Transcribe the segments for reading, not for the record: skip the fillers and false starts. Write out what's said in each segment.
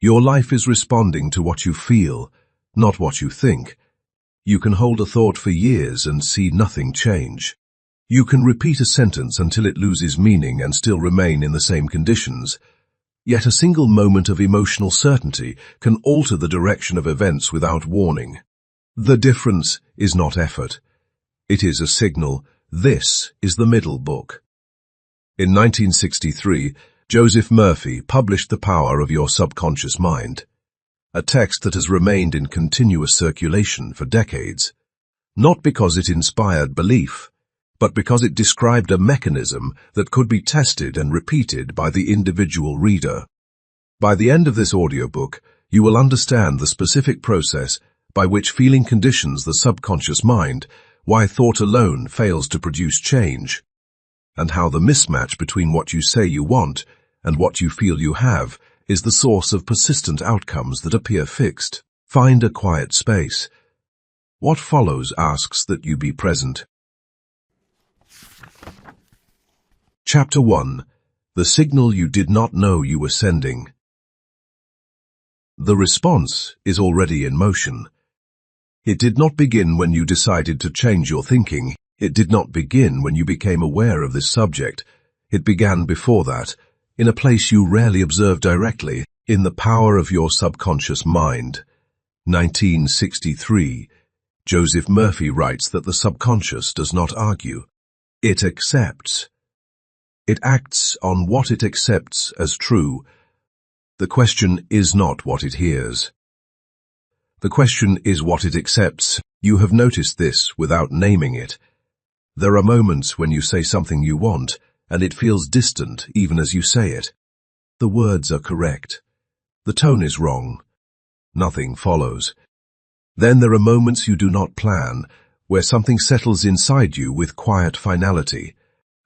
Your life is responding to what you feel, not what you think. You can hold a thought for years and see nothing change. You can repeat a sentence until it loses meaning and still remain in the same conditions. Yet a single moment of emotional certainty can alter the direction of events without warning. The difference is not effort. It is a signal. This is the middle book. In 1963, Joseph Murphy published The Power of Your Subconscious Mind, a text that has remained in continuous circulation for decades, not because it inspired belief, but because it described a mechanism that could be tested and repeated by the individual reader. By the end of this audiobook, you will understand the specific process by which feeling conditions the subconscious mind, why thought alone fails to produce change, and how the mismatch between what you say you want and what you feel you have is the source of persistent outcomes that appear fixed. Find a quiet space. What follows asks that you be present. Chapter 1. The Signal You Did Not Know You Were Sending. The response is already in motion. It did not begin when you decided to change your thinking. It did not begin when you became aware of this subject. It began before that, in a place you rarely observe directly, in the power of your subconscious mind. 1963. Joseph Murphy writes that the subconscious does not argue. It accepts. It acts on what it accepts as true. The question is not what it hears. The question is what it accepts. You have noticed this without naming it. There are moments when you say something you want, and it feels distant even as you say it. The words are correct. The tone is wrong. Nothing follows. Then there are moments you do not plan, where something settles inside you with quiet finality,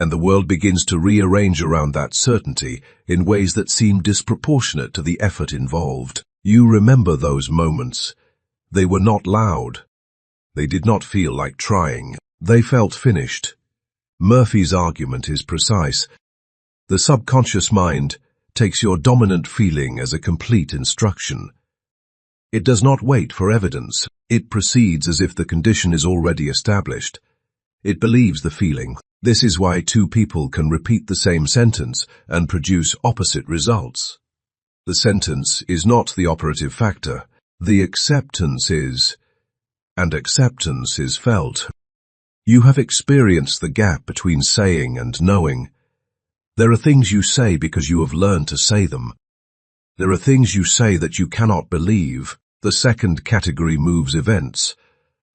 and the world begins to rearrange around that certainty in ways that seem disproportionate to the effort involved. You remember those moments. They were not loud. They did not feel like trying. They felt finished. Murphy's argument is precise. The subconscious mind takes your dominant feeling as a complete instruction. It does not wait for evidence. It proceeds as if the condition is already established. It believes the feeling. This is why two people can repeat the same sentence and produce opposite results. The sentence is not the operative factor. The acceptance is, and acceptance is felt. You have experienced the gap between saying and knowing. There are things you say because you have learned to say them. There are things you say that you cannot believe. The second category moves events.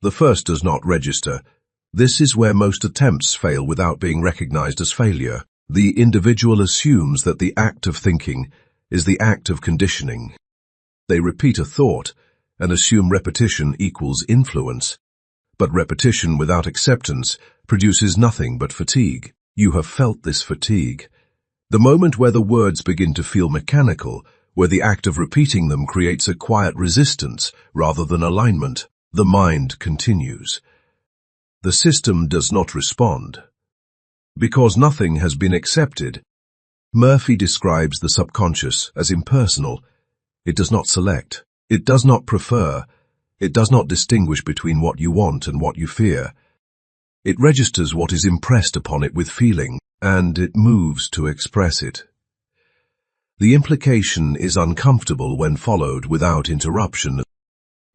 The first does not register. This is where most attempts fail without being recognized as failure. The individual assumes that the act of thinking is the act of conditioning. They repeat a thought and assume repetition equals influence. But repetition without acceptance produces nothing but fatigue. You have felt this fatigue. The moment where the words begin to feel mechanical, where the act of repeating them creates a quiet resistance rather than alignment, the mind continues. The system does not respond. Because nothing has been accepted. Murphy describes the subconscious as impersonal. It does not select. It does not prefer. It does not distinguish between what you want and what you fear. It registers what is impressed upon it with feeling, and it moves to express it. The implication is uncomfortable when followed without interruption.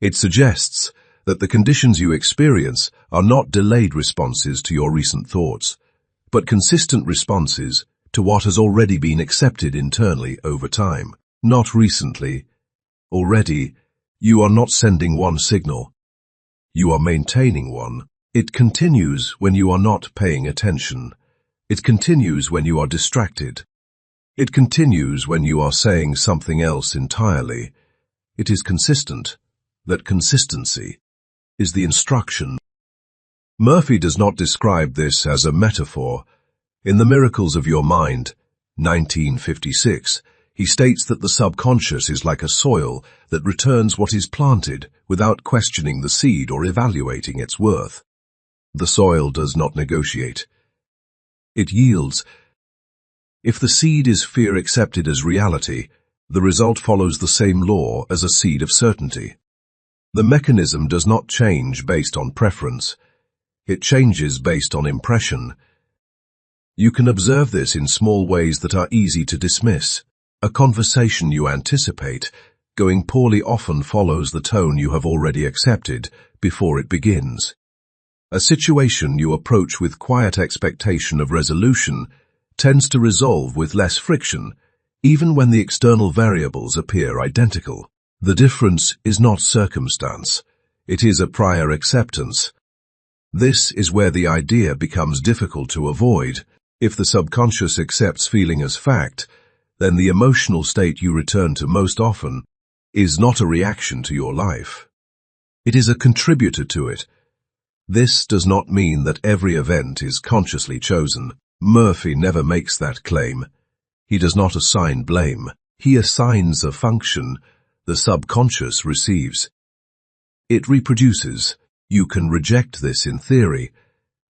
It suggests that the conditions you experience are not delayed responses to your recent thoughts, but consistent responses to what has already been accepted internally over time. Not recently. Already, you are not sending one signal. You are maintaining one. It continues when you are not paying attention. It continues when you are distracted. It continues when you are saying something else entirely. It is consistent. That consistency is the instruction. Murphy does not describe this as a metaphor. In The Miracles of Your Mind, 1956, he states that the subconscious is like a soil that returns what is planted without questioning the seed or evaluating its worth. The soil does not negotiate. It yields. If the seed is fear accepted as reality, The result follows the same law as a seed of certainty. The mechanism does not change based on preference. It changes based on impression. You can observe this in small ways that are easy to dismiss. A conversation you anticipate going poorly often follows the tone you have already accepted before it begins. A situation you approach with quiet expectation of resolution tends to resolve with less friction, even when the external variables appear identical. The difference is not circumstance. It is a prior acceptance. This is where the idea becomes difficult to avoid. If the subconscious accepts feeling as fact, then the emotional state you return to most often is not a reaction to your life. It is a contributor to it. This does not mean that every event is consciously chosen. Murphy never makes that claim. He does not assign blame. He assigns a function the subconscious receives. It reproduces. You can reject this in theory.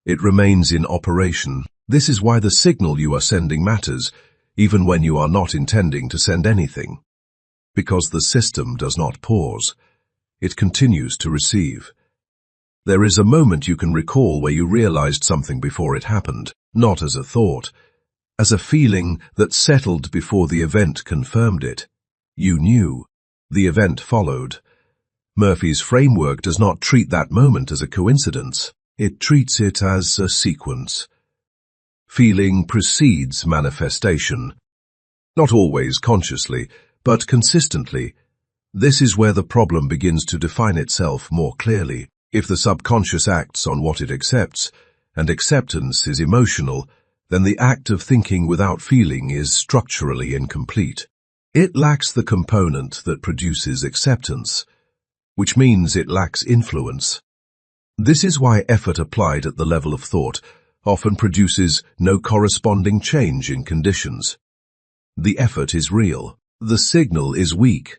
It remains in operation. This is why the signal you are sending matters, even when you are not intending to send anything. Because the system does not pause. It continues to receive. There is a moment you can recall where you realized something before it happened, not as a thought, as a feeling that settled before the event confirmed it. You knew. The event followed. Murphy's framework does not treat that moment as a coincidence. It treats it as a sequence. Feeling precedes manifestation. Not always consciously, but consistently. This is where the problem begins to define itself more clearly. If the subconscious acts on what it accepts, and acceptance is emotional, then the act of thinking without feeling is structurally incomplete. It lacks the component that produces acceptance, which means it lacks influence. This is why effort applied at the level of thought often produces no corresponding change in conditions. The effort is real. The signal is weak.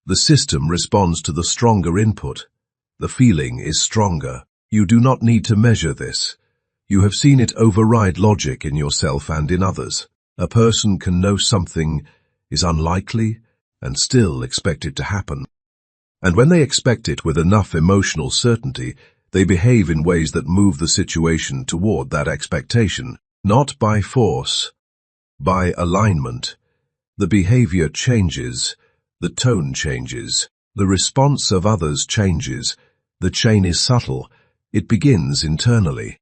The system responds to the stronger input. The feeling is stronger. You do not need to measure this. You have seen it override logic in yourself and in others. A person can know something is unlikely and still expect it to happen. And when they expect it with enough emotional certainty, they behave in ways that move the situation toward that expectation, not by force, by alignment. The behavior changes, the tone changes, the response of others changes. The chain is subtle. It begins internally.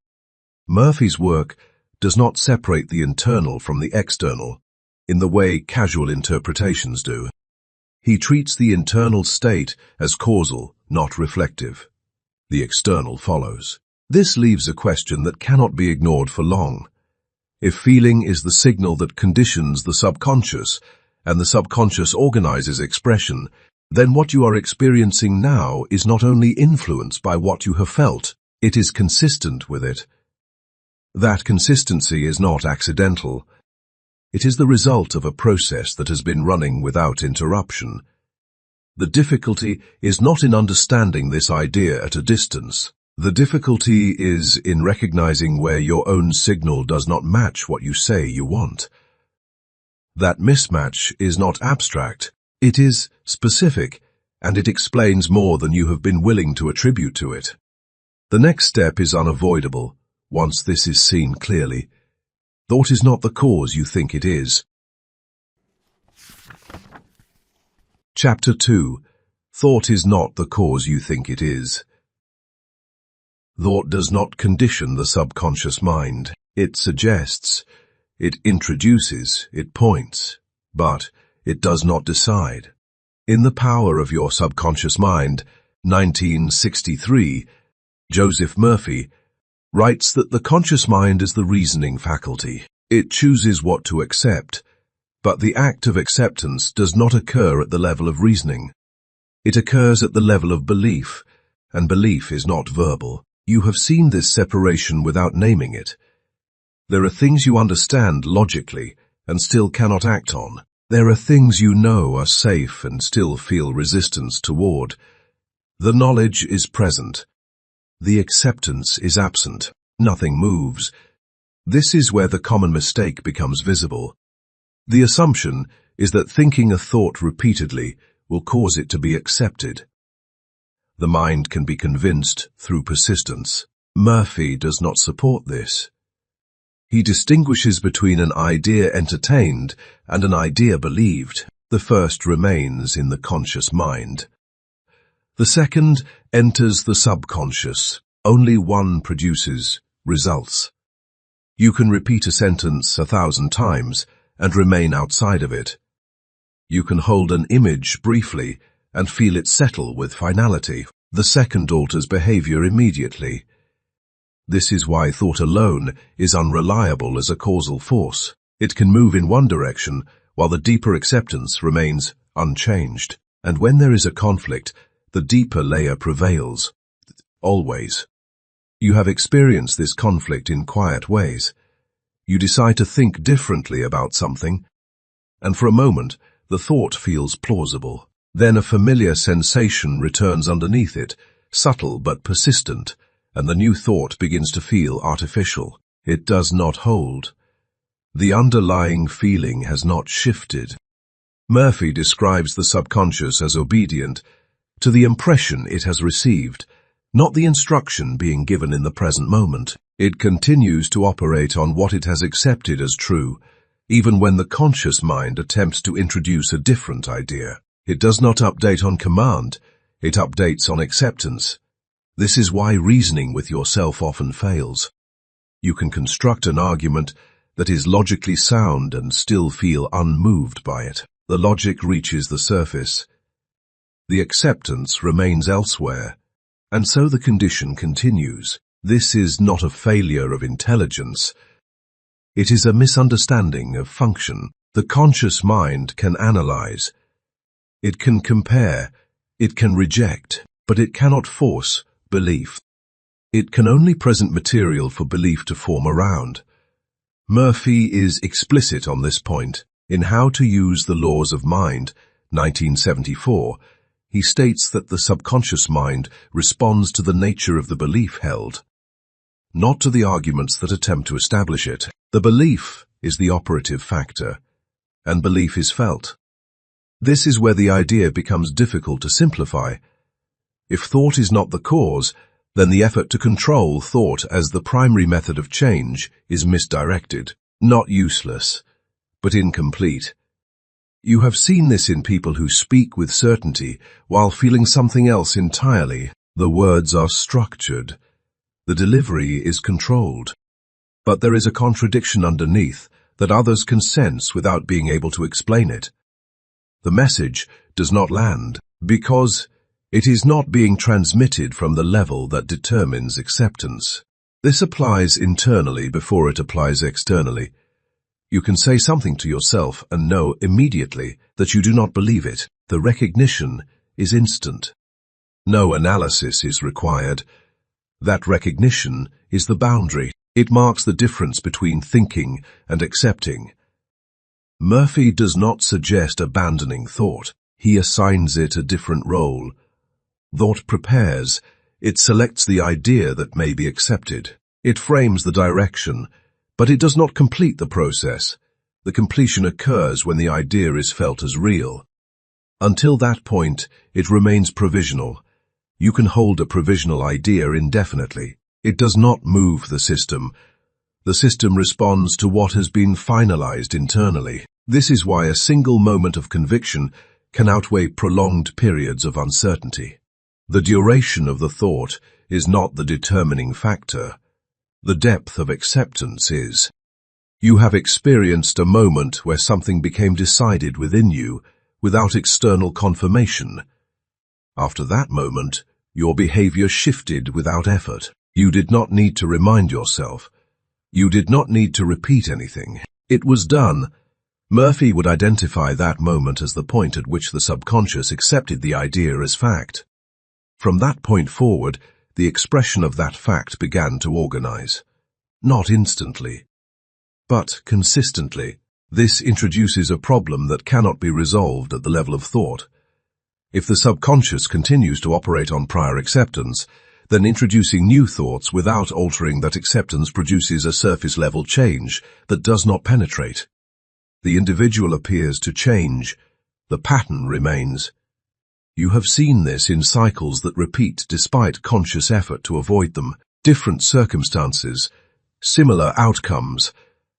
Murphy's work does not separate the internal from the external in the way casual interpretations do. He treats the internal state as causal, not reflective. The external follows. This leaves a question that cannot be ignored for long. If feeling is the signal that conditions the subconscious, and the subconscious organizes expression, then what you are experiencing now is not only influenced by what you have felt, it is consistent with it. That consistency is not accidental. It is the result of a process that has been running without interruption. The difficulty is not in understanding this idea at a distance. The difficulty is in recognizing where your own signal does not match what you say you want. That mismatch is not abstract. It is specific, and it explains more than you have been willing to attribute to it. The next step is unavoidable, once this is seen clearly. Thought is not the cause you think it is. Chapter 2. Thought is not the cause you think it is. Thought does not condition the subconscious mind. It suggests, it introduces, it points, but it does not decide. In The Power of Your Subconscious Mind, 1963, Joseph Murphy writes that the conscious mind is the reasoning faculty. It chooses what to accept, but the act of acceptance does not occur at the level of reasoning. It occurs at the level of belief, and belief is not verbal. You have seen this separation without naming it. There are things you understand logically and still cannot act on. There are things you know are safe and still feel resistance toward. The knowledge is present. The acceptance is absent. Nothing moves. This is where the common mistake becomes visible. The assumption is that thinking a thought repeatedly will cause it to be accepted. The mind can be convinced through persistence. Murphy does not support this. He distinguishes between an idea entertained and an idea believed. The first remains in the conscious mind. The second enters the subconscious. Only one produces results. You can repeat a sentence 1,000 times and remain outside of it. You can hold an image briefly and feel it settle with finality. The second alters behavior immediately. This is why thought alone is unreliable as a causal force. It can move in one direction while the deeper acceptance remains unchanged. And when there is a conflict, the deeper layer prevails. Always. You have experienced this conflict in quiet ways. You decide to think differently about something, and for a moment, the thought feels plausible. Then a familiar sensation returns underneath it, subtle but persistent, and the new thought begins to feel artificial. It does not hold. The underlying feeling has not shifted. Murphy describes the subconscious as obedient to the impression it has received, not the instruction being given in the present moment. It continues to operate on what it has accepted as true, even when the conscious mind attempts to introduce a different idea. It does not update on command, it updates on acceptance. This is why reasoning with yourself often fails. You can construct an argument that is logically sound and still feel unmoved by it. The logic reaches the surface. The acceptance remains elsewhere, and so the condition continues. This is not a failure of intelligence. It is a misunderstanding of function. The conscious mind can analyze. It can compare. It can reject, but it cannot force belief. It can only present material for belief to form around. Murphy is explicit on this point. In How to Use the Laws of Mind, 1974, he states that the subconscious mind responds to the nature of the belief held, not to the arguments that attempt to establish it. The belief is the operative factor, and belief is felt. This is where the idea becomes difficult to simplify. If thought is not the cause, then the effort to control thought as the primary method of change is misdirected, not useless, but incomplete. You have seen this in people who speak with certainty while feeling something else entirely. The words are structured. The delivery is controlled. But there is a contradiction underneath that others can sense without being able to explain it. The message does not land because it is not being transmitted from the level that determines acceptance. This applies internally before it applies externally. You can say something to yourself and know immediately that you do not believe it. The recognition is instant. No analysis is required. That recognition is the boundary. It marks the difference between thinking and accepting. Murphy does not suggest abandoning thought. He assigns it a different role. Thought prepares. It selects the idea that may be accepted. It frames the direction, but it does not complete the process. The completion occurs when the idea is felt as real. Until that point, it remains provisional. You can hold a provisional idea indefinitely. It does not move the system. The system responds to what has been finalized internally. This is why a single moment of conviction can outweigh prolonged periods of uncertainty. The duration of the thought is not the determining factor. The depth of acceptance is. You have experienced a moment where something became decided within you without external confirmation. After that moment, your behavior shifted without effort. You did not need to remind yourself. You did not need to repeat anything. It was done. Murphy would identify that moment as the point at which the subconscious accepted the idea as fact. From that point forward, the expression of that fact began to organize. Not instantly, but consistently. This introduces a problem that cannot be resolved at the level of thought. If the subconscious continues to operate on prior acceptance, then introducing new thoughts without altering that acceptance produces a surface-level change that does not penetrate. The individual appears to change. The pattern remains. You have seen this in cycles that repeat despite conscious effort to avoid them. Different circumstances, similar outcomes.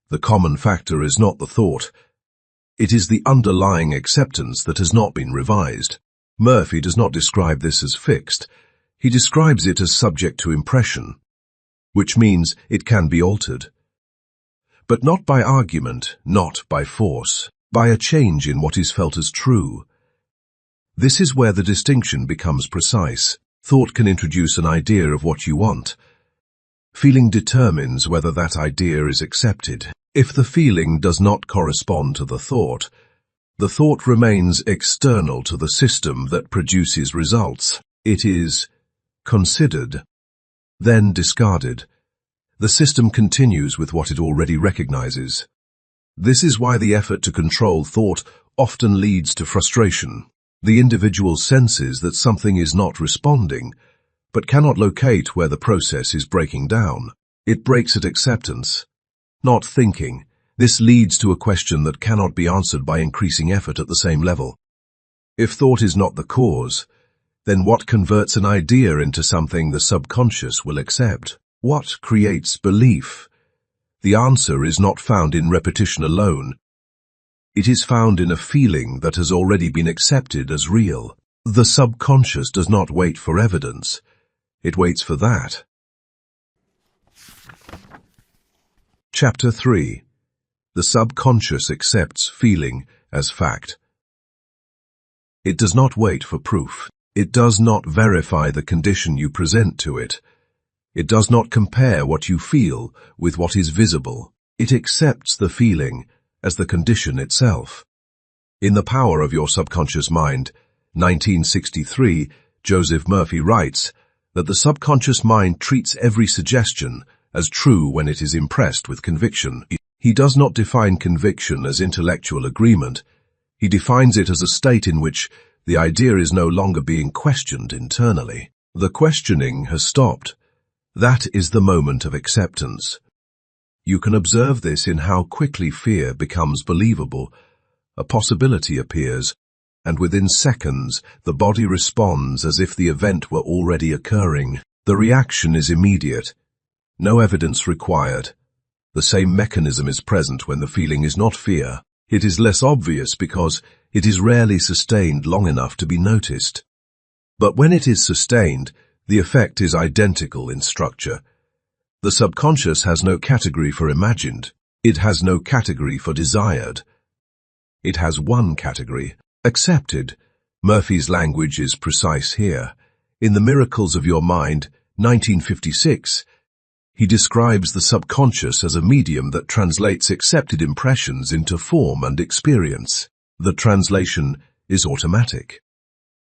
The common factor is not the thought. It is the underlying acceptance that has not been revised. Murphy does not describe this as fixed. He describes it as subject to impression, which means it can be altered. But not by argument, not by force, by a change in what is felt as true. This is where the distinction becomes precise. Thought can introduce an idea of what you want. Feeling determines whether that idea is accepted. If the feeling does not correspond to the thought remains external to the system that produces results. It is considered, then discarded. The system continues with what it already recognizes. This is why the effort to control thought often leads to frustration. The individual senses that something is not responding, but cannot locate where the process is breaking down. It breaks at acceptance, not thinking. This leads to a question that cannot be answered by increasing effort at the same level. If thought is not the cause, then what converts an idea into something the subconscious will accept? What creates belief? The answer is not found in repetition alone. It is found in a feeling that has already been accepted as real. The subconscious does not wait for evidence. It waits for that. Chapter 3. The subconscious accepts feeling as fact. It does not wait for proof. It does not verify the condition you present to it. It does not compare what you feel with what is visible. It accepts the feeling as the condition itself. In The Power of Your Subconscious Mind, 1963, Joseph Murphy writes that the subconscious mind treats every suggestion as true when it is impressed with conviction. He does not define conviction as intellectual agreement. He defines it as a state in which the idea is no longer being questioned internally. The questioning has stopped. That is the moment of acceptance. You can observe this in how quickly fear becomes believable. A possibility appears, and within seconds the body responds as if the event were already occurring. The reaction is immediate. No evidence required. The same mechanism is present when the feeling is not fear. It is less obvious because it is rarely sustained long enough to be noticed. But when it is sustained, the effect is identical in structure. The subconscious has no category for imagined. It has no category for desired. It has one category, accepted. Murphy's language is precise here. In The Miracles of Your Mind, 1956, he describes the subconscious as a medium that translates accepted impressions into form and experience. The translation is automatic.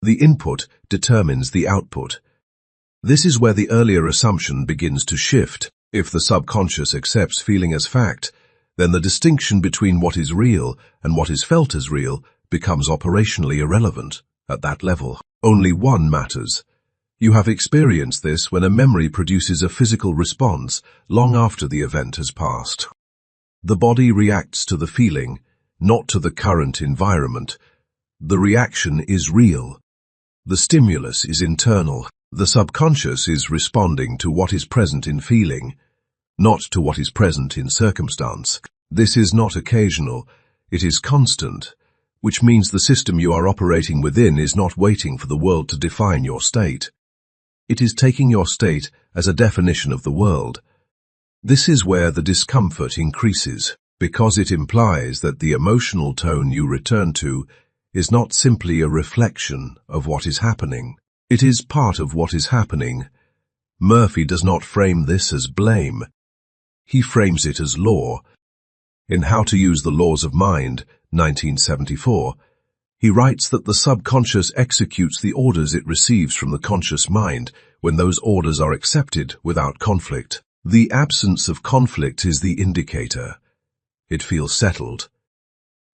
The input determines the output. This is where the earlier assumption begins to shift. If the subconscious accepts feeling as fact, then the distinction between what is real and what is felt as real becomes operationally irrelevant. At that level, only one matters. You have experienced this when a memory produces a physical response long after the event has passed. The body reacts to the feeling, not to the current environment. The reaction is real. The stimulus is internal. The subconscious is responding to what is present in feeling, not to what is present in circumstance. This is not occasional, it is constant, which means the system you are operating within is not waiting for the world to define your state. It is taking your state as a definition of the world. This is where the discomfort increases, because it implies that the emotional tone you return to is not simply a reflection of what is happening. It is part of what is happening. Murphy does not frame this as blame. He frames it as law. In How to Use the Laws of Mind, 1974, he writes that the subconscious executes the orders it receives from the conscious mind when those orders are accepted without conflict. The absence of conflict is the indicator. It feels settled.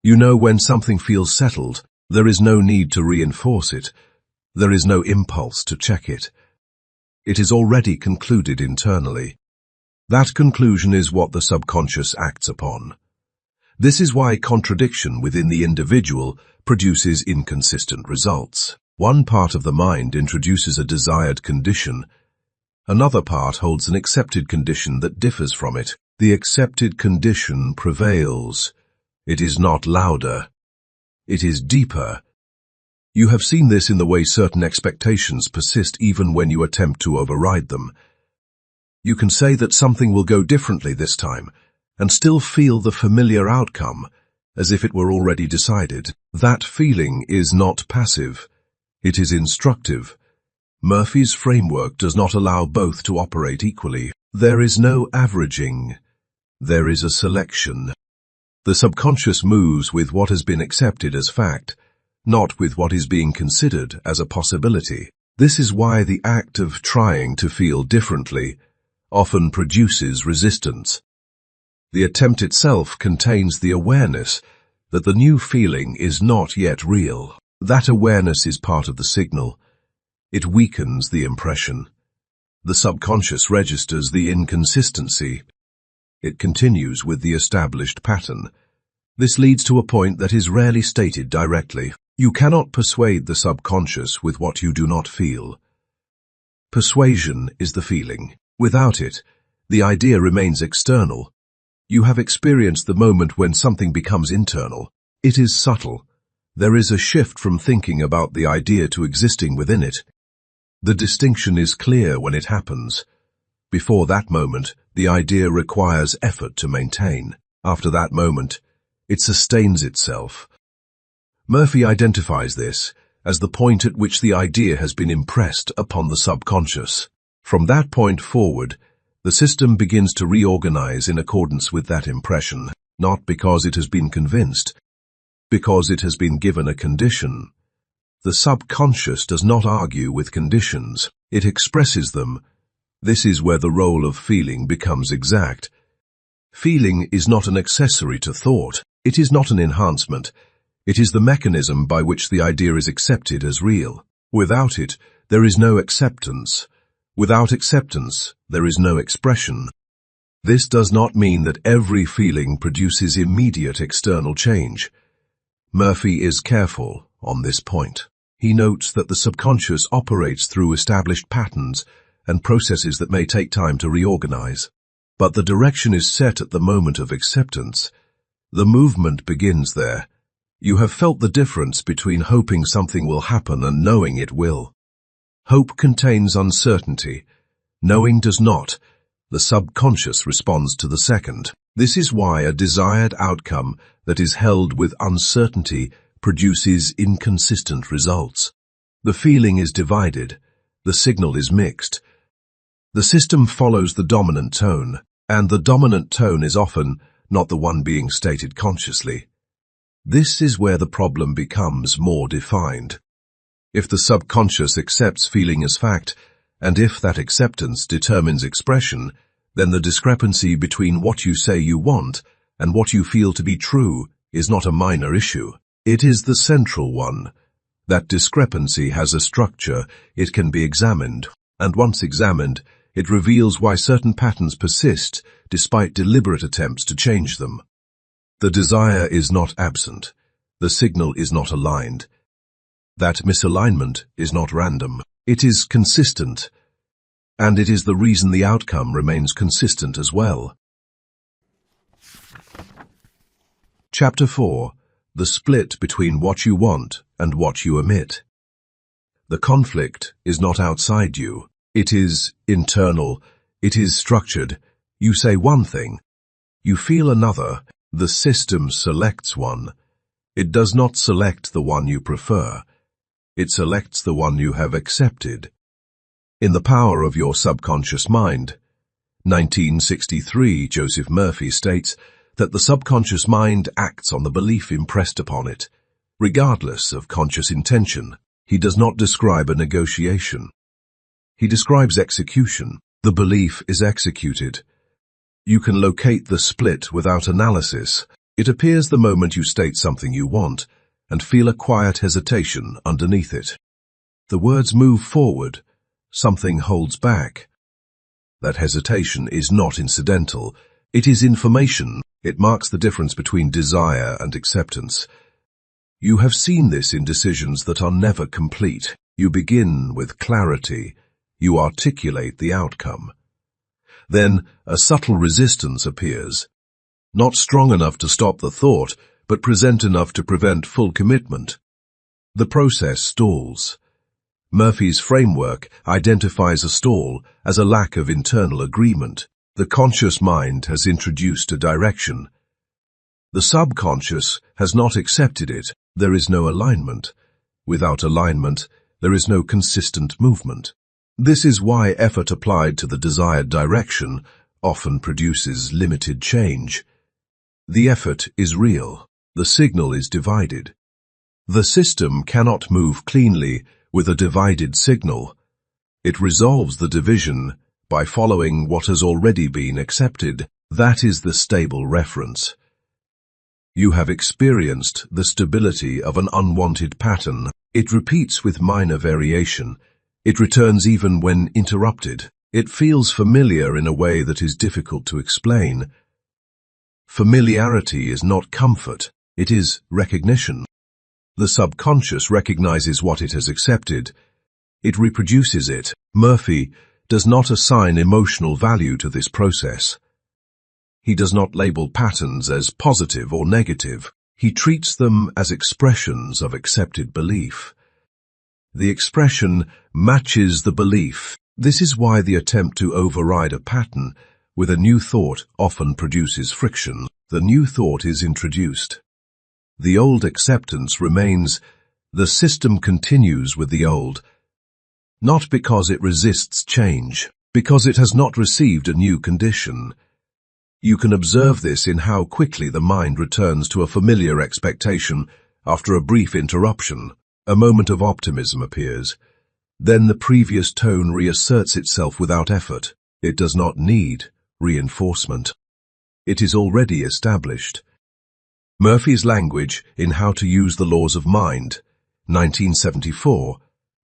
You know when something feels settled, there is no need to reinforce it. There is no impulse to check it. It is already concluded internally. That conclusion is what the subconscious acts upon. This is why contradiction within the individual produces inconsistent results. One part of the mind introduces a desired condition. Another part holds an accepted condition that differs from it. The accepted condition prevails. It is not louder. It is deeper. You have seen this in the way certain expectations persist even when you attempt to override them. You can say that something will go differently this time, and still feel the familiar outcome, as if it were already decided. That feeling is not passive. It is instructive. Murphy's framework does not allow both to operate equally. There is no averaging. There is a selection. The subconscious moves with what has been accepted as fact, not with what is being considered as a possibility. This is why the act of trying to feel differently often produces resistance. The attempt itself contains the awareness that the new feeling is not yet real. That awareness is part of the signal. It weakens the impression. The subconscious registers the inconsistency. It continues with the established pattern. This leads to a point that is rarely stated directly. You cannot persuade the subconscious with what you do not feel. Persuasion is the feeling. Without it, the idea remains external. You have experienced the moment when something becomes internal. It is subtle. There is a shift from thinking about the idea to existing within it. The distinction is clear when it happens. Before that moment, the idea requires effort to maintain. After that moment, it sustains itself. Murphy identifies this as the point at which the idea has been impressed upon the subconscious. From that point forward, the system begins to reorganize in accordance with that impression, not because it has been convinced, because it has been given a condition. The subconscious does not argue with conditions. It expresses them. This is where the role of feeling becomes exact. Feeling is not an accessory to thought. It is not an enhancement. It is the mechanism by which the idea is accepted as real. Without it, there is no acceptance. Without acceptance, there is no expression. This does not mean that every feeling produces immediate external change. Murphy is careful on this point. He notes that the subconscious operates through established patterns and processes that may take time to reorganize. But the direction is set at the moment of acceptance. The movement begins there. You have felt the difference between hoping something will happen and knowing it will. Hope contains uncertainty. Knowing does not. The subconscious responds to the second. This is why a desired outcome that is held with uncertainty produces inconsistent results. The feeling is divided. The signal is mixed. The system follows the dominant tone, and the dominant tone is often not the one being stated consciously. This is where the problem becomes more defined. If the subconscious accepts feeling as fact, and if that acceptance determines expression, then the discrepancy between what you say you want and what you feel to be true is not a minor issue. It is the central one. That discrepancy has a structure. It can be examined, and once examined, it reveals why certain patterns persist despite deliberate attempts to change them. The desire is not absent. The signal is not aligned. That misalignment is not random. It is consistent, and it is the reason the outcome remains consistent as well. Chapter 4. The split between what you want and what you emit. The conflict is not outside you. It is internal. It is structured. You say one thing. You feel another. The system selects one. It does not select the one you prefer. It selects the one you have accepted. In The Power of Your Subconscious Mind, 1963, Joseph Murphy states that the subconscious mind acts on the belief impressed upon it, regardless of conscious intention. He does not describe a negotiation. He describes execution. The belief is executed. You can locate the split without analysis. It appears the moment you state something you want, and feel a quiet hesitation underneath it. The words move forward. Something holds back. That hesitation is not incidental. It is information. It marks the difference between desire and acceptance. You have seen this in decisions that are never complete. You begin with clarity. You articulate the outcome. Then a subtle resistance appears, not strong enough to stop the thought, but present enough to prevent full commitment. The process stalls. Murphy's framework identifies a stall as a lack of internal agreement. The conscious mind has introduced a direction. The subconscious has not accepted it. There is no alignment. Without alignment, there is no consistent movement. This is why effort applied to the desired direction often produces limited change. The effort is real. The signal is divided. The system cannot move cleanly with a divided signal. It resolves the division by following what has already been accepted. That is the stable reference. You have experienced the stability of an unwanted pattern. It repeats with minor variation. It returns even when interrupted. It feels familiar in a way that is difficult to explain. Familiarity is not comfort. It is recognition. The subconscious recognizes what it has accepted. It reproduces it. Murphy does not assign emotional value to this process. He does not label patterns as positive or negative. He treats them as expressions of accepted belief. The expression matches the belief. This is why the attempt to override a pattern with a new thought often produces friction. The new thought is introduced. The old acceptance remains. The system continues with the old, not because it resists change, because it has not received a new condition. You can observe this in how quickly the mind returns to a familiar expectation after a brief interruption. A moment of optimism appears. Then the previous tone reasserts itself without effort. It does not need reinforcement. It is already established. Murphy's language in How to Use the Laws of Mind, 1974,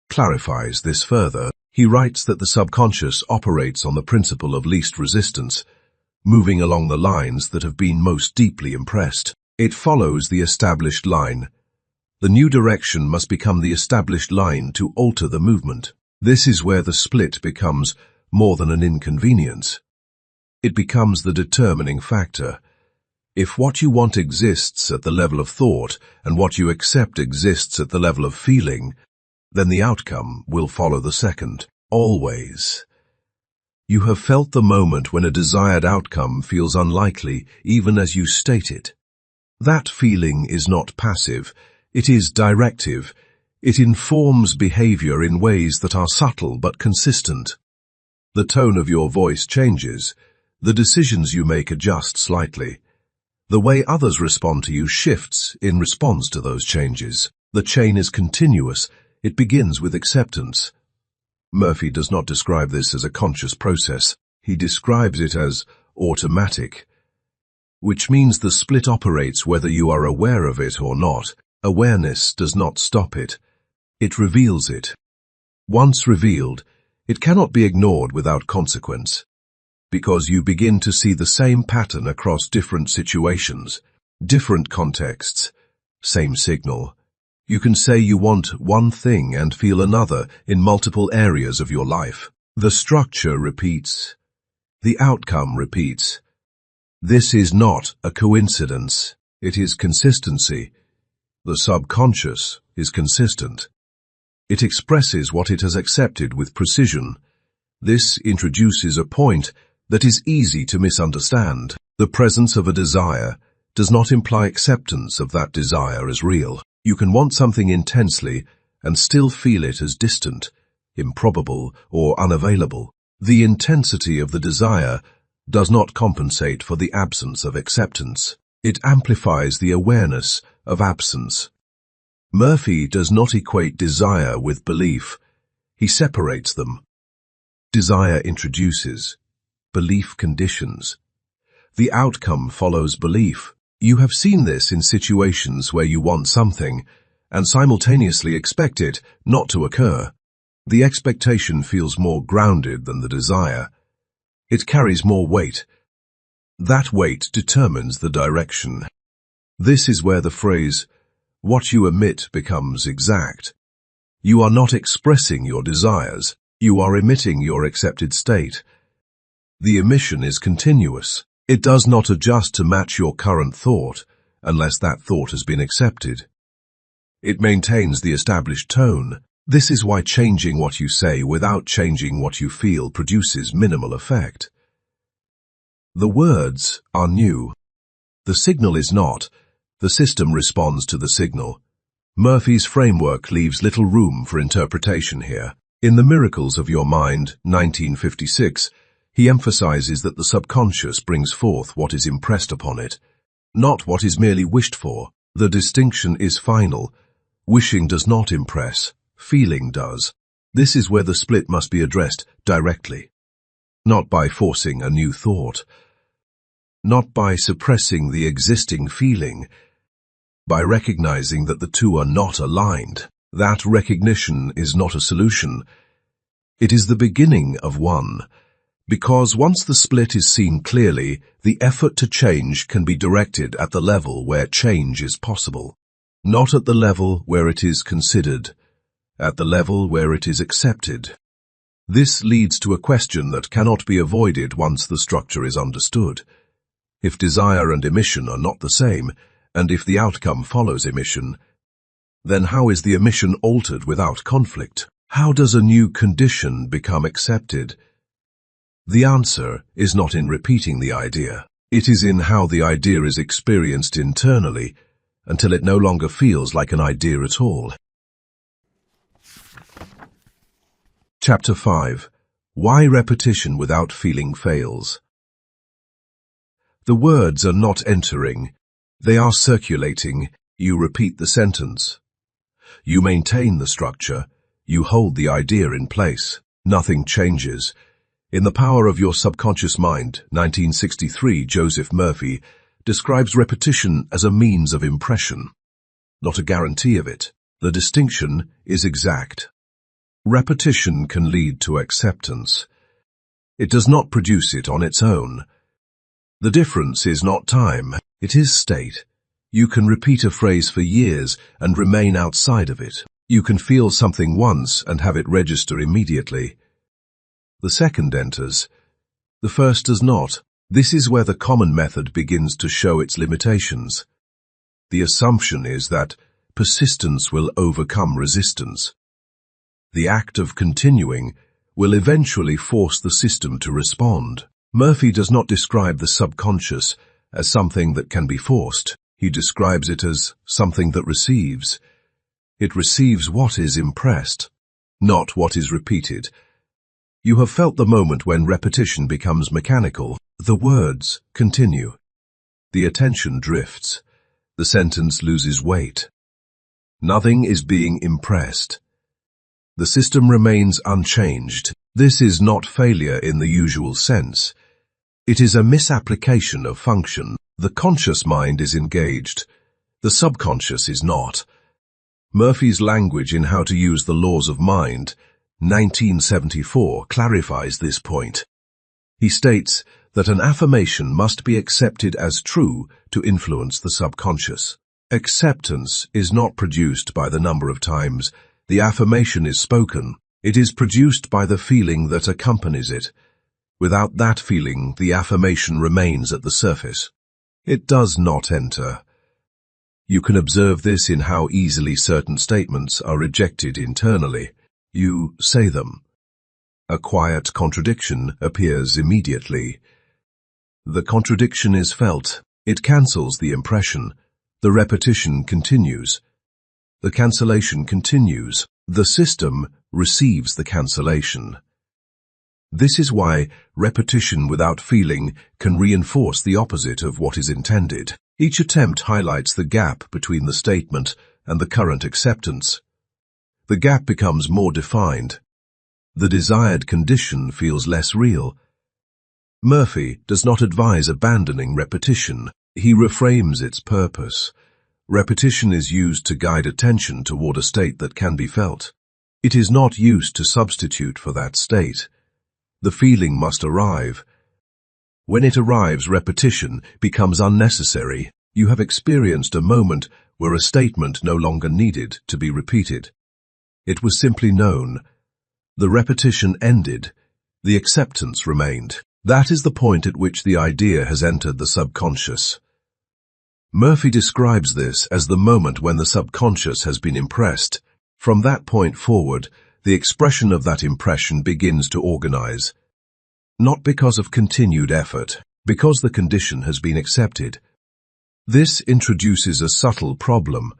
clarifies this further. He writes that the subconscious operates on the principle of least resistance, moving along the lines that have been most deeply impressed. It follows the established line. The new direction must become the established line to alter the movement. This is where the split becomes more than an inconvenience. It becomes the determining factor. If what you want exists at the level of thought and what you accept exists at the level of feeling, then the outcome will follow the second, always. You have felt the moment when a desired outcome feels unlikely even as you state it. That feeling is not passive. It is directive. It informs behavior in ways that are subtle but consistent. The tone of your voice changes. The decisions you make adjust slightly. The way others respond to you shifts in response to those changes. The chain is continuous. It begins with acceptance. Murphy does not describe this as a conscious process. He describes it as automatic, which means the split operates whether you are aware of it or not. Awareness does not stop it. It reveals it. Once revealed, it cannot be ignored without consequence, because you begin to see the same pattern across different situations, different contexts, same signal. You can say you want one thing and feel another in multiple areas of your life. The structure repeats. The outcome repeats. This is not a coincidence. It is consistency. The subconscious is consistent. It expresses what it has accepted with precision. This introduces a point that is easy to misunderstand. The presence of a desire does not imply acceptance of that desire as real. You can want something intensely and still feel it as distant, improbable, or unavailable. The intensity of the desire does not compensate for the absence of acceptance. It amplifies the awareness of absence. Murphy does not equate desire with belief. He separates them. Desire introduces, belief conditions. The outcome follows belief. You have seen this in situations where you want something and simultaneously expect it not to occur. The expectation feels more grounded than the desire. It carries more weight. That weight determines the direction. This is where the phrase, "what you emit," becomes exact. You are not expressing your desires, you are emitting your accepted state. The emission is continuous. It does not adjust to match your current thought, unless that thought has been accepted. It maintains the established tone. This is why changing what you say without changing what you feel produces minimal effect. The words are new. The signal is not. The system responds to the signal. Murphy's framework leaves little room for interpretation here. In The Miracles of Your Mind, 1956, he emphasizes that the subconscious brings forth what is impressed upon it, not what is merely wished for. The distinction is final. Wishing does not impress, feeling does. This is where the split must be addressed directly, not by forcing a new thought, not by suppressing the existing feeling, by recognizing that the two are not aligned. That recognition is not a solution. It is the beginning of one. Because once the split is seen clearly, the effort to change can be directed at the level where change is possible, not at the level where it is considered, at the level where it is accepted. This leads to a question that cannot be avoided once the structure is understood. If desire and emission are not the same, and if the outcome follows emission, then how is the emission altered without conflict? How does a new condition become accepted? The answer is not in repeating the idea. It is in how the idea is experienced internally until it no longer feels like an idea at all. Chapter 5. Why repetition without feeling fails. The words are not entering. They are circulating. You repeat the sentence. You maintain the structure. You hold the idea in place. Nothing changes. In The Power of Your Subconscious Mind, 1963, Joseph Murphy describes repetition as a means of impression, not a guarantee of it. The distinction is exact. Repetition can lead to acceptance. It does not produce it on its own. The difference is not time, it is state. You can repeat a phrase for years and remain outside of it. You can feel something once and have it register immediately. The second enters. The first does not. This is where the common method begins to show its limitations. The assumption is that persistence will overcome resistance. The act of continuing will eventually force the system to respond. Murphy does not describe the subconscious as something that can be forced. He describes it as something that receives. It receives what is impressed, not what is repeated. You have felt the moment when repetition becomes mechanical. The words continue. The attention drifts. The sentence loses weight. Nothing is being impressed. The system remains unchanged. This is not failure in the usual sense. It is a misapplication of function. The conscious mind is engaged. The subconscious is not. Murphy's language in How to Use the Laws of Mind, 1974, clarifies this point. He states that an affirmation must be accepted as true to influence the subconscious. Acceptance is not produced by the number of times the affirmation is spoken. It is produced by the feeling that accompanies it. Without that feeling, the affirmation remains at the surface. It does not enter. You can observe this in how easily certain statements are rejected internally. You say them. A quiet contradiction appears immediately. The contradiction is felt. It cancels the impression. The repetition continues. The cancellation continues. The system receives the cancellation. This is why repetition without feeling can reinforce the opposite of what is intended. Each attempt highlights the gap between the statement and the current acceptance. The gap becomes more defined. The desired condition feels less real. Murphy does not advise abandoning repetition. He reframes its purpose. Repetition is used to guide attention toward a state that can be felt. It is not used to substitute for that state. The feeling must arrive. When it arrives, repetition becomes unnecessary. You have experienced a moment where a statement no longer needed to be repeated. It was simply known. The repetition ended. The acceptance remained. That is the point at which the idea has entered the subconscious. Murphy describes this as the moment when the subconscious has been impressed. From that point forward, the expression of that impression begins to organize. Not because of continued effort, because the condition has been accepted. This introduces a subtle problem.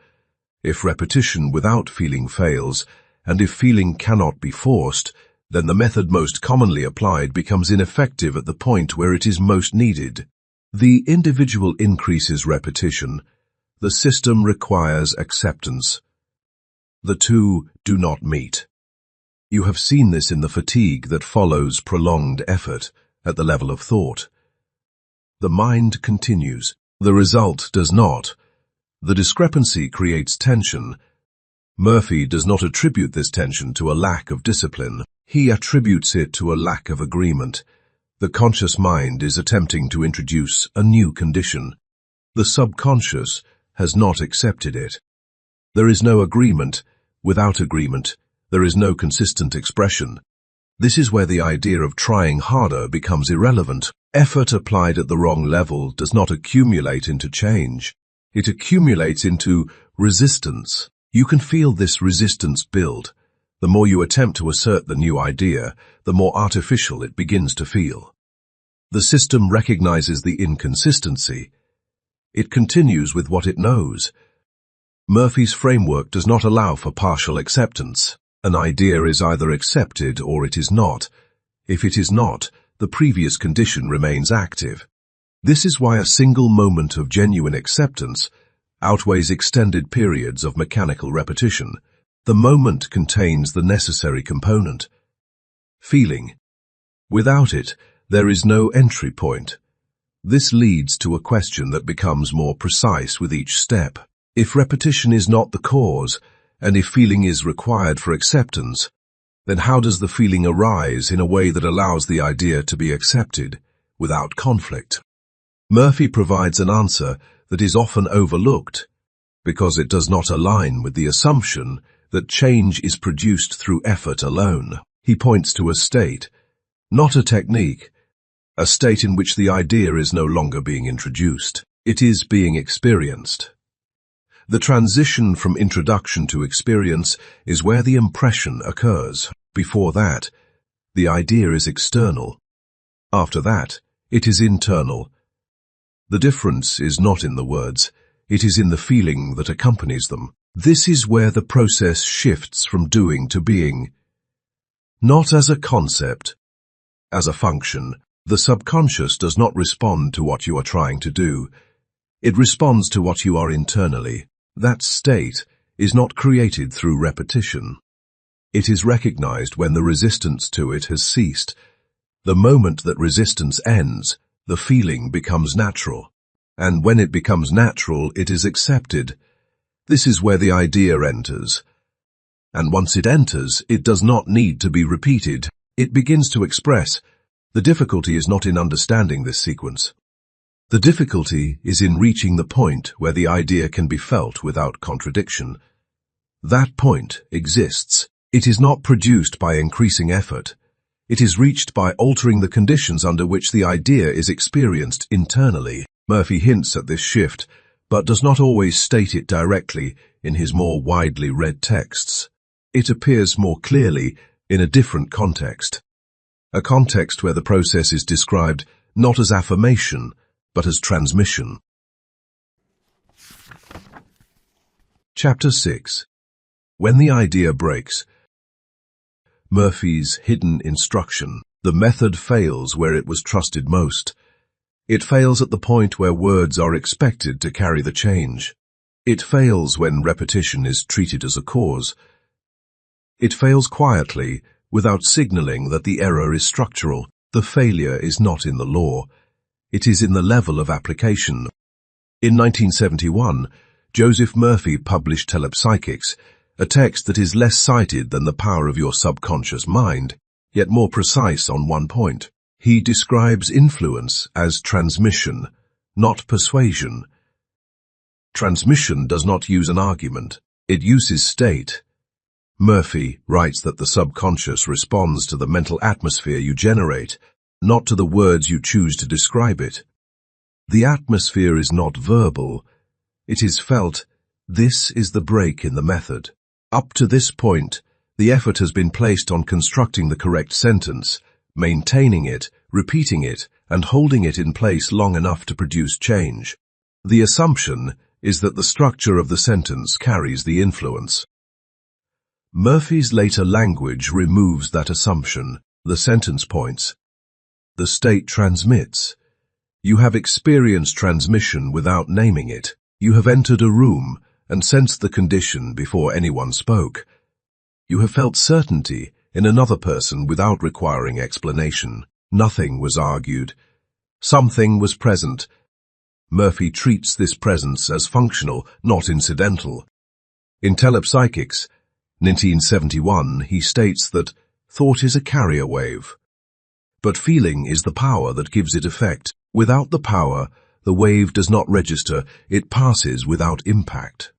If repetition without feeling fails, and if feeling cannot be forced, then the method most commonly applied becomes ineffective at the point where it is most needed. The individual increases repetition. The system requires acceptance. The two do not meet. You have seen this in the fatigue that follows prolonged effort at the level of thought. The mind continues. The result does not. The discrepancy creates tension. Murphy does not attribute this tension to a lack of discipline. He attributes it to a lack of agreement. The conscious mind is attempting to introduce a new condition. The subconscious has not accepted it. There is no agreement. Without agreement, there is no consistent expression. This is where the idea of trying harder becomes irrelevant. Effort applied at the wrong level does not accumulate into change. It accumulates into resistance. You can feel this resistance build. The more you attempt to assert the new idea, the more artificial it begins to feel. The system recognizes the inconsistency. It continues with what it knows. Murphy's framework does not allow for partial acceptance. An idea is either accepted or it is not. If it is not, the previous condition remains active. This is why a single moment of genuine acceptance outweighs extended periods of mechanical repetition. The moment contains the necessary component. Feeling. Without it, there is no entry point. This leads to a question that becomes more precise with each step. If repetition is not the cause, and if feeling is required for acceptance, then how does the feeling arise in a way that allows the idea to be accepted without conflict? Murphy provides an answer that is often overlooked because it does not align with the assumption that change is produced through effort alone. He points to a state, not a technique, a state in which the idea is no longer being introduced. It is being experienced. The transition from introduction to experience is where the impression occurs. Before that, the idea is external. After that, it is internal. The difference is not in the words, it is in the feeling that accompanies them. This is where the process shifts from doing to being. Not as a concept, as a function. The subconscious does not respond to what you are trying to do. It responds to what you are internally. That state is not created through repetition. It is recognized when the resistance to it has ceased. The moment that resistance ends, the feeling becomes natural. And when it becomes natural, it is accepted. This is where the idea enters. And once it enters, it does not need to be repeated. It begins to express. The difficulty is not in understanding this sequence. The difficulty is in reaching the point where the idea can be felt without contradiction. That point exists. It is not produced by increasing effort. It is reached by altering the conditions under which the idea is experienced internally. Murphy hints at this shift, but does not always state it directly in his more widely read texts. It appears more clearly in a different context. A context where the process is described not as affirmation, but as transmission. Chapter 6. When the idea breaks. Murphy's hidden instruction. The method fails where it was trusted most. It fails at the point where words are expected to carry the change. It fails when repetition is treated as a cause. It fails quietly, without signaling that the error is structural. The failure is not in the law. It is in the level of application. In 1971, Joseph Murphy published Telepsychics, a text that is less cited than The Power of Your Subconscious Mind, yet more precise on one point. He describes influence as transmission, not persuasion. Transmission does not use an argument, it uses state. Murphy writes that the subconscious responds to the mental atmosphere you generate, not to the words you choose to describe it. The atmosphere is not verbal, it is felt. This is the break in the method. Up to this point, the effort has been placed on constructing the correct sentence, maintaining it, repeating it, and holding it in place long enough to produce change. The assumption is that the structure of the sentence carries the influence. Murphy's later language removes that assumption. The sentence points. The state transmits. You have experienced transmission without naming it. You have entered a room and sensed the condition before anyone spoke. You have felt certainty in another person without requiring explanation. Nothing was argued. Something was present. Murphy treats this presence as functional, not incidental. In Telepsychics, 1971, he states that thought is a carrier wave. But feeling is the power that gives it effect. Without the power, the wave does not register, it passes without impact.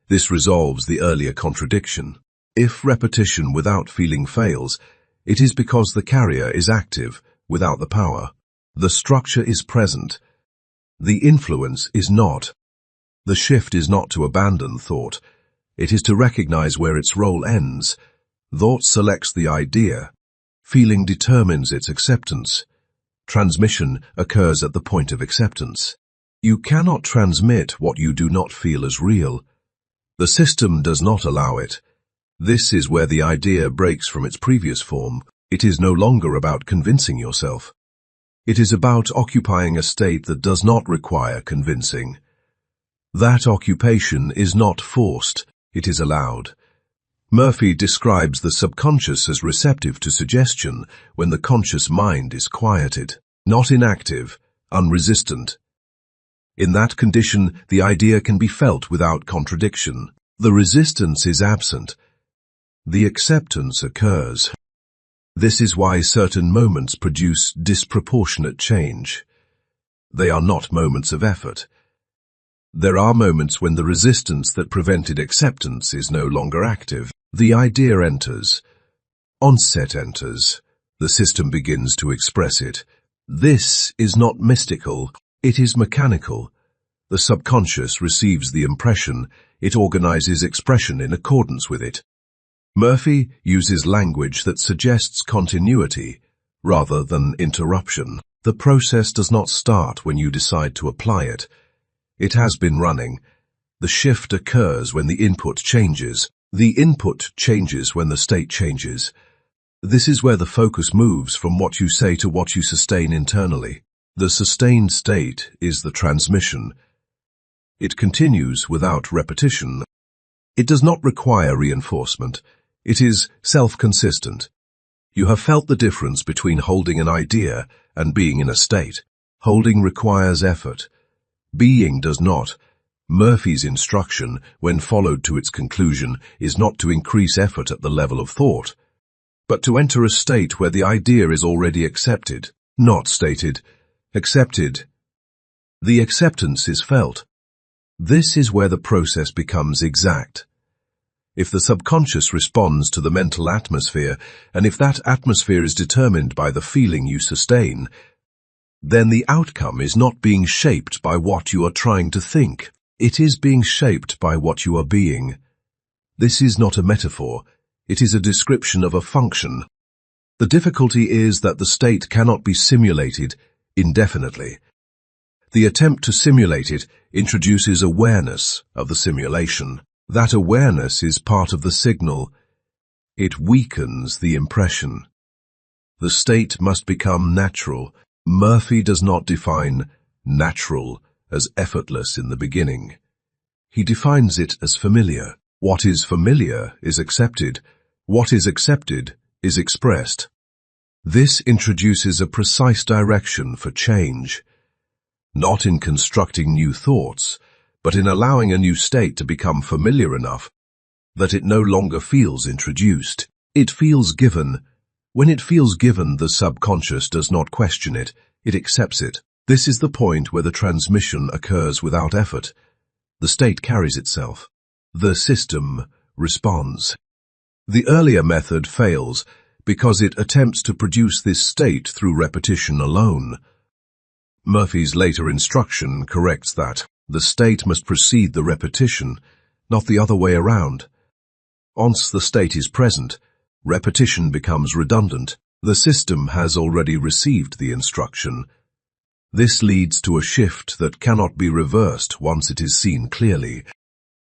This resolves the earlier contradiction. If repetition without feeling fails, it is because the carrier is active without the power. The structure is present. The influence is not. The shift is not to abandon thought. It is to recognize where its role ends. Thought selects the idea. Feeling determines its acceptance. Transmission occurs at the point of acceptance. You cannot transmit what you do not feel as real. The system does not allow it. This is where the idea breaks from its previous form. It is no longer about convincing yourself. It is about occupying a state that does not require convincing. That occupation is not forced, it is allowed. Murphy describes the subconscious as receptive to suggestion when the conscious mind is quieted, not inactive, unresistant. In that condition, the idea can be felt without contradiction. The resistance is absent. The acceptance occurs. This is why certain moments produce disproportionate change. They are not moments of effort. There are moments when the resistance that prevented acceptance is no longer active. The idea enters. Onset enters. The system begins to express it. This is not mystical. It is mechanical. The subconscious receives the impression. It organizes expression in accordance with it. Murphy uses language that suggests continuity rather than interruption. The process does not start when you decide to apply it. It has been running. The shift occurs when the input changes. The input changes when the state changes. This is where the focus moves from what you say to what you sustain internally. The sustained state is the transmission. It continues without repetition. It does not require reinforcement. It is self-consistent. You have felt the difference between holding an idea and being in a state. Holding requires effort. Being does not. Murphy's instruction, when followed to its conclusion, is not to increase effort at the level of thought, but to enter a state where the idea is already accepted, not stated, accepted. The acceptance is felt. This is where the process becomes exact. If the subconscious responds to the mental atmosphere, and if that atmosphere is determined by the feeling you sustain, then the outcome is not being shaped by what you are trying to think. It is being shaped by what you are being. This is not a metaphor. It is a description of a function. The difficulty is that the state cannot be simulated indefinitely. The attempt to simulate it introduces awareness of the simulation. That awareness is part of the signal. It weakens the impression. The state must become natural. Murphy does not define natural as effortless in the beginning. He defines it as familiar. What is familiar is accepted. What is accepted is expressed. This introduces a precise direction for change, not in constructing new thoughts, but in allowing a new state to become familiar enough that it no longer feels introduced. It feels given, When it feels given, the subconscious does not question it, it accepts it. This is the point where the transmission occurs without effort. The state carries itself. The system responds. The earlier method fails because it attempts to produce this state through repetition alone. Murphy's later instruction corrects that. The state must precede the repetition, not the other way around. Once the state is present, repetition becomes redundant. The system has already received the instruction. This leads to a shift that cannot be reversed once it is seen clearly.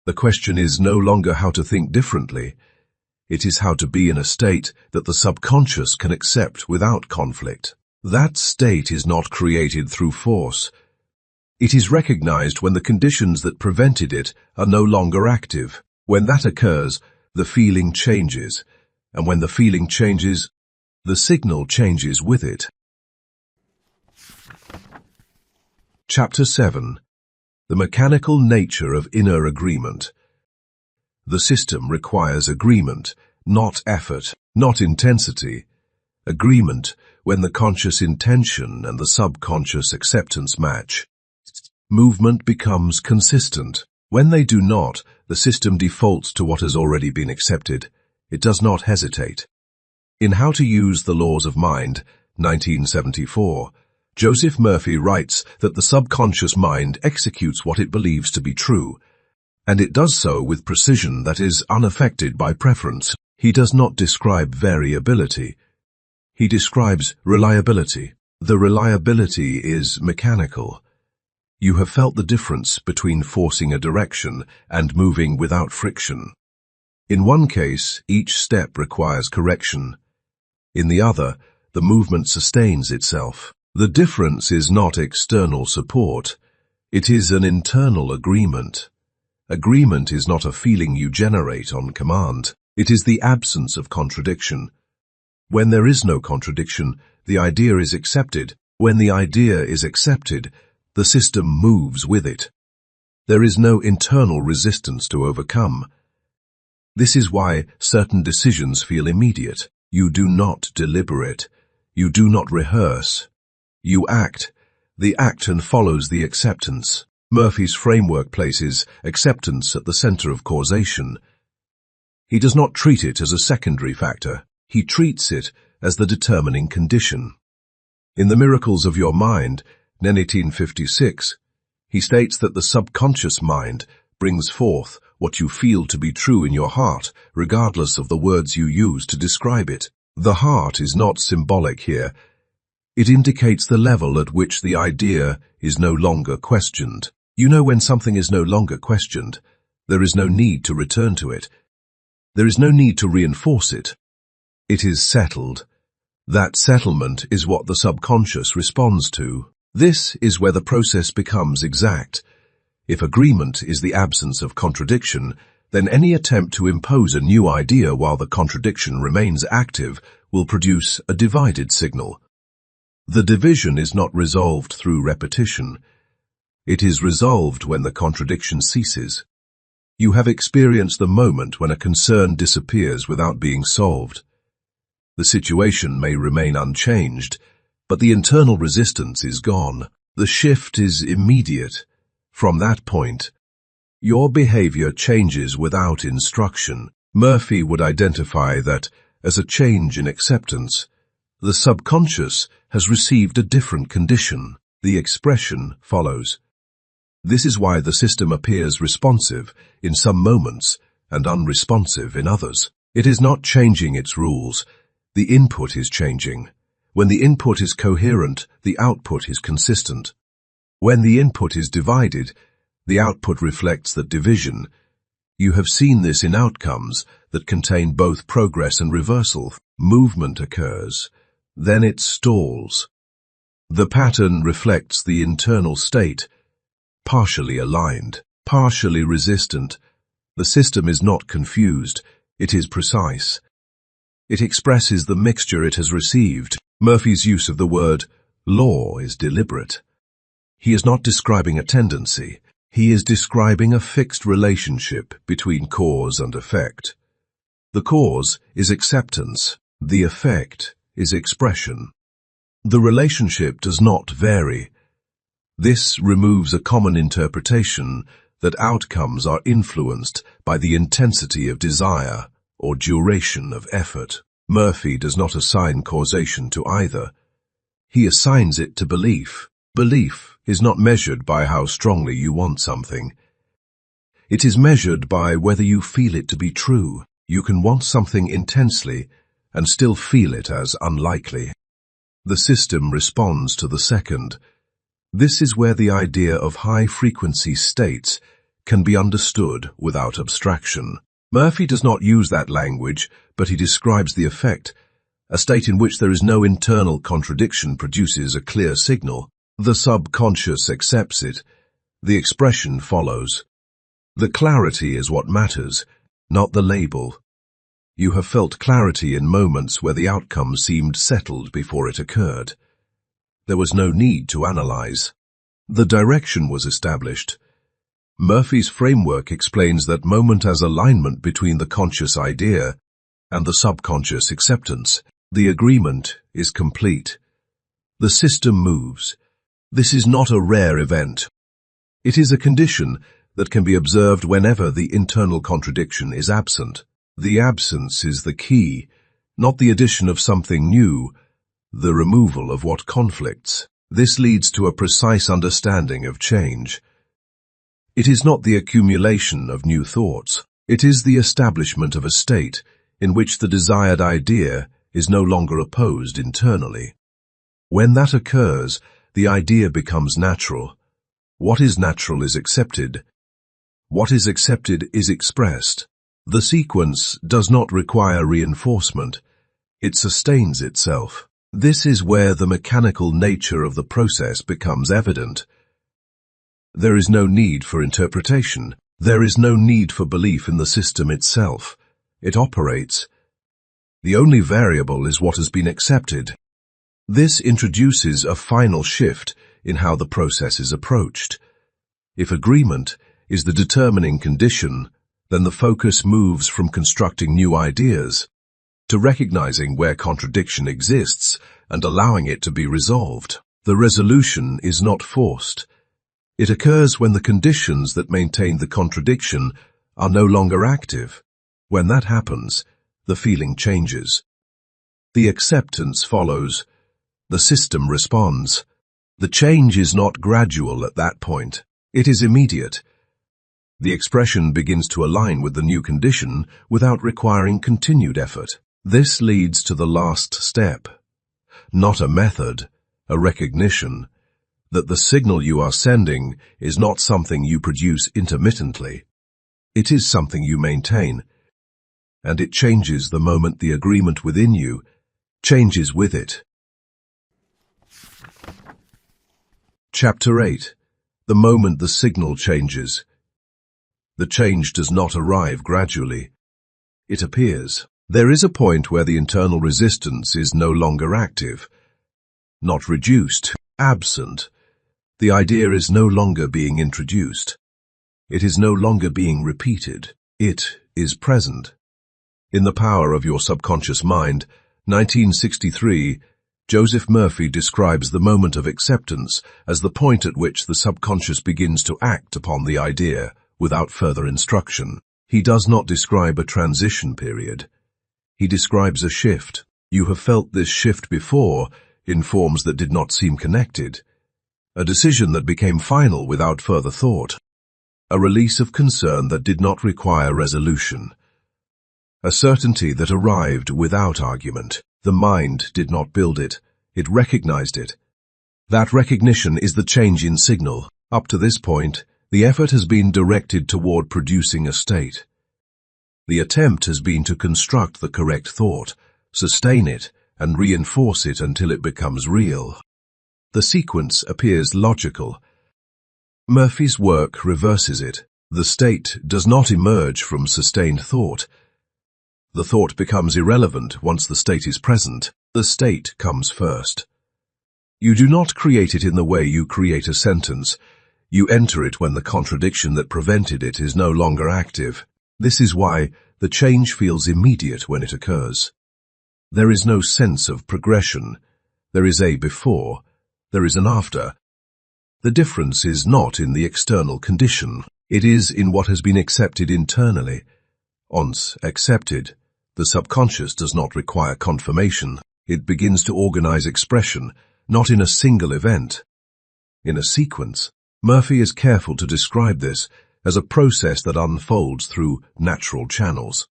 The question is no longer how to think differently. It is how to be in a state that the subconscious can accept without conflict. That state is not created through force. It is recognized when the conditions that prevented it are no longer active. When that occurs, the feeling changes, and when the feeling changes, the signal changes with it. Chapter 7. The mechanical nature of inner agreement. The system requires agreement, not effort, not intensity. Agreement when the conscious intention and the subconscious acceptance match. Movement becomes consistent. When they do not, the system defaults to what has already been accepted. It does not hesitate. In How to Use the Laws of Mind, 1974, Joseph Murphy writes that the subconscious mind executes what it believes to be true, and it does so with precision that is unaffected by preference. He does not describe variability. He describes reliability. The reliability is mechanical. You have felt the difference between forcing a direction and moving without friction. In one case, each step requires correction. In the other, the movement sustains itself. The difference is not external support. It is an internal agreement. Agreement is not a feeling you generate on command. It is the absence of contradiction. When there is no contradiction, the idea is accepted. When the idea is accepted, the system moves with it. There is no internal resistance to overcome. This is why certain decisions feel immediate. You do not deliberate. You do not rehearse. You act. The action follows the acceptance. Murphy's framework places acceptance at the center of causation. He does not treat it as a secondary factor. He treats it as the determining condition. In The Miracles of Your Mind, 1956, he states that the subconscious mind brings forth what you feel to be true in your heart, regardless of the words you use to describe it. The heart is not symbolic here. It indicates the level at which the idea is no longer questioned. You know when something is no longer questioned, there is no need to return to it. There is no need to reinforce it. It is settled. That settlement is what the subconscious responds to. This is where the process becomes exact. If agreement is the absence of contradiction, then any attempt to impose a new idea while the contradiction remains active will produce a divided signal. The division is not resolved through repetition. It is resolved when the contradiction ceases. You have experienced the moment when a concern disappears without being solved. The situation may remain unchanged, but the internal resistance is gone. The shift is immediate. From that point, your behavior changes without instruction. Murphy would identify that as a change in acceptance. The subconscious has received a different condition. The expression follows. This is why the system appears responsive in some moments and unresponsive in others. It is not changing its rules. The input is changing. When the input is coherent, the output is consistent. When the input is divided, the output reflects that division. You have seen this in outcomes that contain both progress and reversal. Movement occurs, then it stalls. The pattern reflects the internal state, partially aligned, partially resistant. The system is not confused, it is precise. It expresses the mixture it has received. Murphy's use of the word law is deliberate. He is not describing a tendency. He is describing a fixed relationship between cause and effect. The cause is acceptance. The effect is expression. The relationship does not vary. This removes a common interpretation that outcomes are influenced by the intensity of desire or duration of effort. Murphy does not assign causation to either. He assigns it to belief. Belief is not measured by how strongly you want something. It is measured by whether you feel it to be true. You can want something intensely and still feel it as unlikely. The system responds to the second. This is where the idea of high-frequency states can be understood without abstraction. Murphy does not use that language, but he describes the effect. A state in which there is no internal contradiction produces a clear signal. The subconscious accepts it. The expression follows. The clarity is what matters, not the label. You have felt clarity in moments where the outcome seemed settled before it occurred. There was no need to analyze. The direction was established. Murphy's framework explains that moment as alignment between the conscious idea and the subconscious acceptance. The agreement is complete. The system moves. This is not a rare event. It is a condition that can be observed whenever the internal contradiction is absent. The absence is the key, not the addition of something new, the removal of what conflicts. This leads to a precise understanding of change. It is not the accumulation of new thoughts. It is the establishment of a state in which the desired idea is no longer opposed internally. When that occurs, the idea becomes natural. What is natural is accepted. What is accepted is expressed. The sequence does not require reinforcement. It sustains itself. This is where the mechanical nature of the process becomes evident. There is no need for interpretation. There is no need for belief in the system itself. It operates. The only variable is what has been accepted. This introduces a final shift in how the process is approached. If agreement is the determining condition, then the focus moves from constructing new ideas to recognizing where contradiction exists and allowing it to be resolved. The resolution is not forced. It occurs when the conditions that maintain the contradiction are no longer active. When that happens, the feeling changes. The acceptance follows. The system responds. The change is not gradual at that point. It is immediate. The expression begins to align with the new condition without requiring continued effort. This leads to the last step. Not a method, a recognition that the signal you are sending is not something you produce intermittently. It is something you maintain, and it changes the moment the agreement within you changes with it. Chapter 8. The moment the signal changes. The change does not arrive gradually. It appears. There is a point where the internal resistance is no longer active, not reduced, absent. The idea is no longer being introduced. It is no longer being repeated. It is present. In The Power of Your Subconscious Mind, 1963, Joseph Murphy describes the moment of acceptance as the point at which the subconscious begins to act upon the idea without further instruction. He does not describe a transition period. He describes a shift. You have felt this shift before in forms that did not seem connected. A decision that became final without further thought. A release of concern that did not require resolution. A certainty that arrived without argument. The mind did not build it. It recognized it. That recognition is the change in signal. Up to this point, the effort has been directed toward producing a state. The attempt has been to construct the correct thought, sustain it, and reinforce it until it becomes real. The sequence appears logical. Murphy's work reverses it. The state does not emerge from sustained thought. The thought becomes irrelevant once the state is present. The state comes first. You do not create it in the way you create a sentence. You enter it when the contradiction that prevented it is no longer active. This is why the change feels immediate when it occurs. There is no sense of progression. There is a before, there is an after. The difference is not in the external condition. It is in what has been accepted internally. Once accepted, the subconscious does not require confirmation. It begins to organize expression, not in a single event, in a sequence. Murphy is careful to describe this as a process that unfolds through natural channels.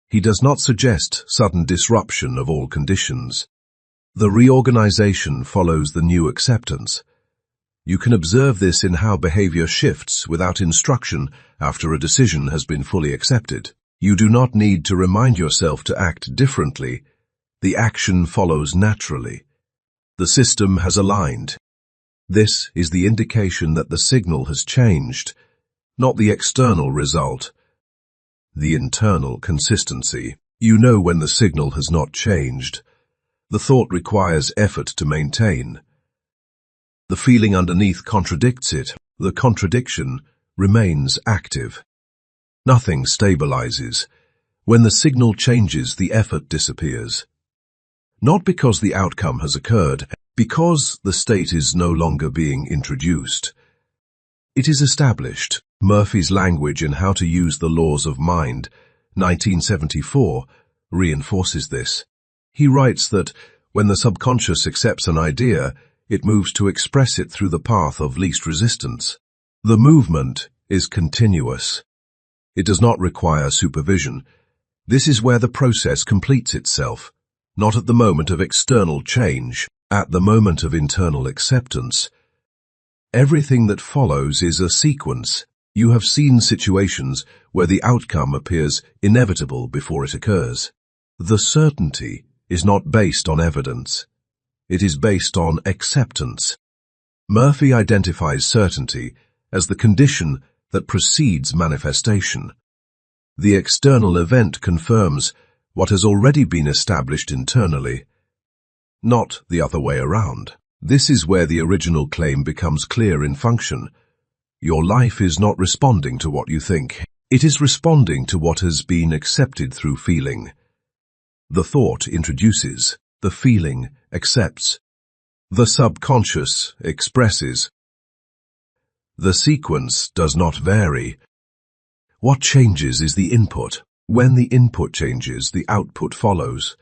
He does not suggest sudden disruption of all conditions. The reorganization follows the new acceptance. You can observe this in how behavior shifts without instruction after a decision has been fully accepted. You do not need to remind yourself to act differently. The action follows naturally. The system has aligned. This is the indication that the signal has changed, not the external result. The internal consistency. You know when the signal has not changed. The thought requires effort to maintain. The feeling underneath contradicts it. The contradiction remains active. Nothing stabilizes. When the signal changes, the effort disappears. Not because the outcome has occurred, because the state is no longer being introduced. It is established. Murphy's language in How to Use the Laws of Mind, 1974, reinforces this. He writes that when the subconscious accepts an idea, it moves to express it through the path of least resistance. The movement is continuous. It does not require supervision. This is where the process completes itself, not at the moment of external change, at the moment of internal acceptance. Everything that follows is a sequence. You have seen situations where the outcome appears inevitable before it occurs. The certainty is not based on evidence. It is based on acceptance. Murphy identifies certainty as the condition that precedes manifestation. The external event confirms what has already been established internally, not the other way around. This is where the original claim becomes clear in function. Your life is not responding to what you think. It is responding to what has been accepted through feeling. The thought introduces, the feeling accepts. The subconscious expresses. The sequence does not vary. What changes is the input. When the input changes, the output follows.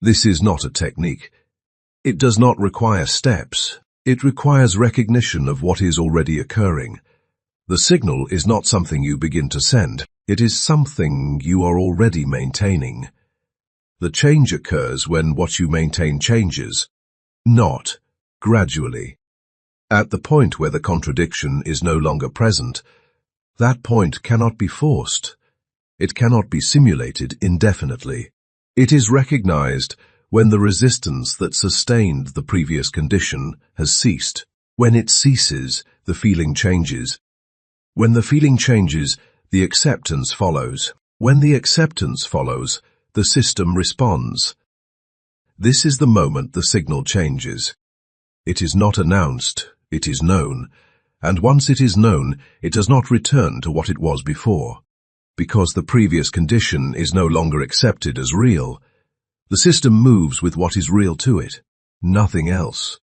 This is not a technique. It does not require steps. It requires recognition of what is already occurring. The signal is not something you begin to send. It is something you are already maintaining. The change occurs when what you maintain changes, not gradually. At the point where the contradiction is no longer present, that point cannot be forced. It cannot be simulated indefinitely. It is recognized when the resistance that sustained the previous condition has ceased. When it ceases, the feeling changes. When the feeling changes, the acceptance follows. When the acceptance follows, the system responds. This is the moment the signal changes. It is not announced, it is known, and once it is known, it does not return to what it was before. Because the previous condition is no longer accepted as real, the system moves with what is real to it, nothing else.